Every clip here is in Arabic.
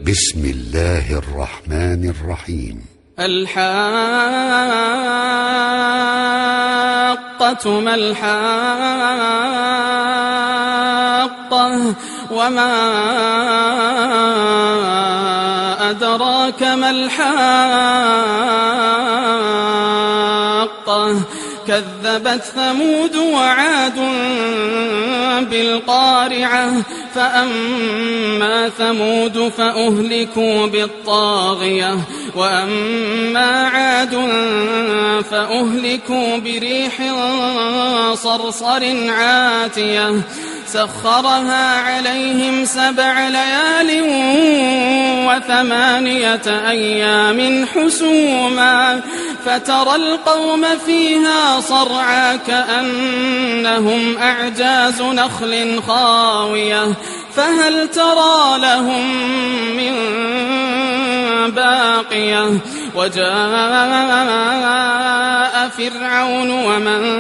بسم الله الرحمن الرحيم. الحاقة ما الحاقة وما أدراك ما الحاقة كذبت ثمود وعاد بالقارعة فأما ثمود فأهلكوا بالطاغية وأما عاد فأهلكوا بريح صرصر عاتية سخرها عليهم 7 ليال و8 أيام حسوما فترى القوم فيها صرعى كأنهم أعجاز نخل خاوية فهل ترى لهم من باقية وجاء فرعون ومن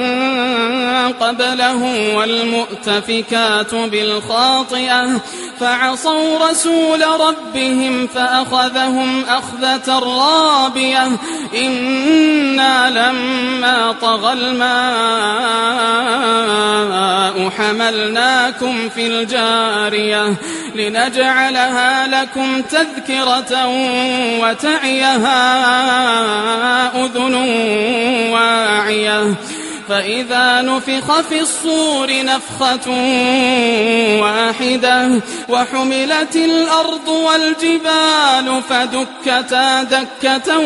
قبله والمؤتفكات بالخاطئة فعصوا رسول ربهم فأخذهم أخذة رابية إنا لما طغى الماء حملناكم في الجارية لنجعلها لكم تذكرة وتعيها أذن واعية فإذا نفخ في الصور نفخة واحدة وحملت الأرض والجبال فدكتا دكة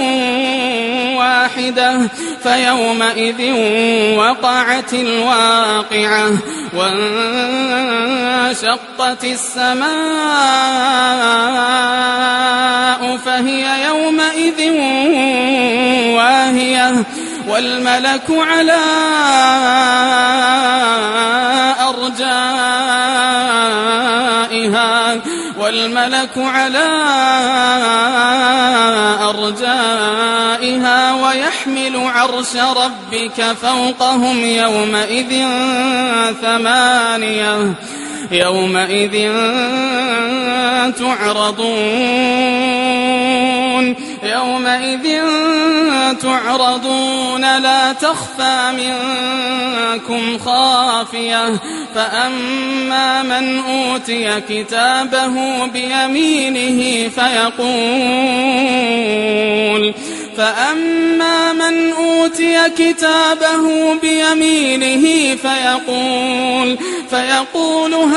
واحدة فيومئذ وقعت الواقعة وانشقت السماء فهي يومئذ واهية والملك على أرجائها ويحمل عرش ربك فوقهم يومئذ 8 يومئذ تعرضون لا تخفى منكم خافية فأما من أوتي كتابه بيمينه فيقول هاؤم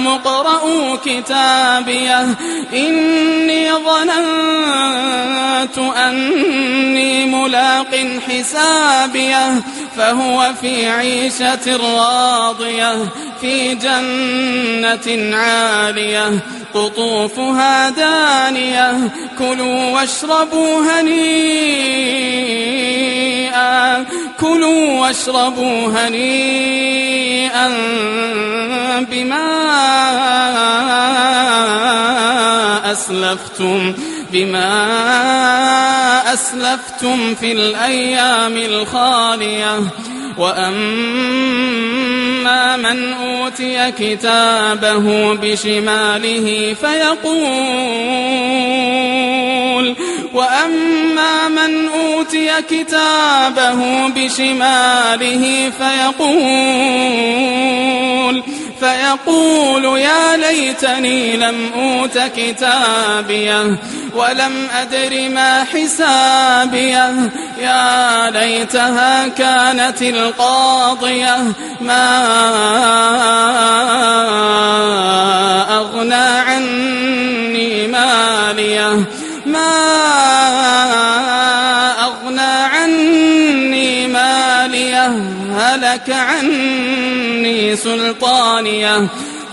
اقرءوا كتابيه إني ظننت أني ملاق حسابيه فهو في عيشة راضية في جنة عالية قطوفها دانية كلوا واشربوا هنيئا بما أسلفتم في الأيام الخالية وأما من أوتي كتابه بشماله فيقول يا ليتني لم أوت كتابيه ولم أدر ما حسابيه يا ليتها كانت القاضية ما أغنى عني ماليه هلك عني سلطانيه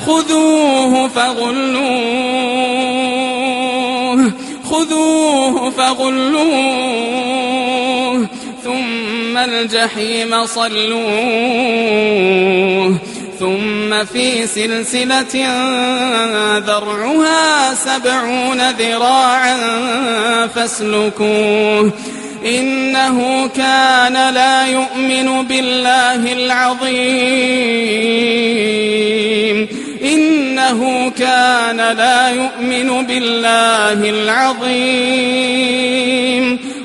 خذوه فغلوه ثم الجحيم صلوه ثم في سلسلة ذرعها 70 ذراعا فاسلكوه إنه كان لا يؤمن بالله العظيم إنه كان لا يؤمن بالله العظيم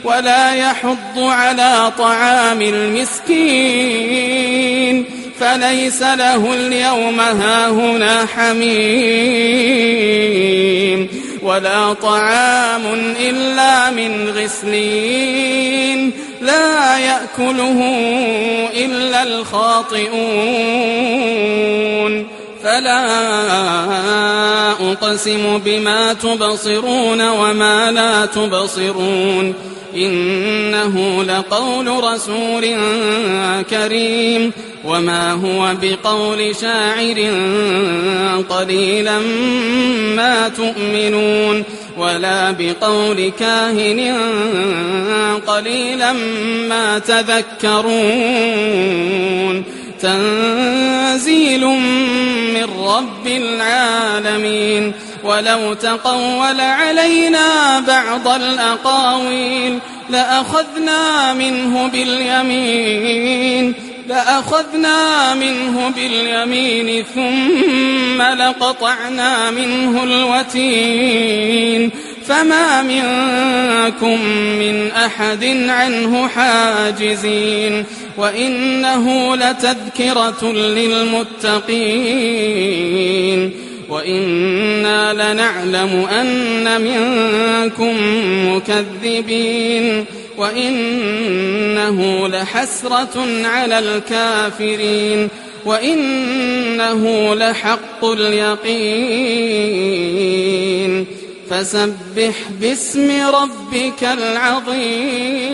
ولا يحض على طعام المسكين فليس له اليوم هاهنا حميم ولا طعام إلا من غسلين لا يأكله إلا الخاطئون فلا أقسم بما تبصرون وما لا تبصرون إنه لقول رسول كريم وما هو بقول شاعر قليلا ما تؤمنون ولا بقول كاهن قليلا ما تذكرون تنزيل من رب العالمين ولو تقول علينا بعض الأقاويل لأخذنا منه باليمين ثم لقطعنا منه الوتين فما منكم من أحد عنه حاجزين وإنه لتذكرة للمتقين وإنا لنعلم أن منكم مكذبين وإنه لحسرة على الكافرين وإنه لحق اليقين فسبح باسم ربك العظيم.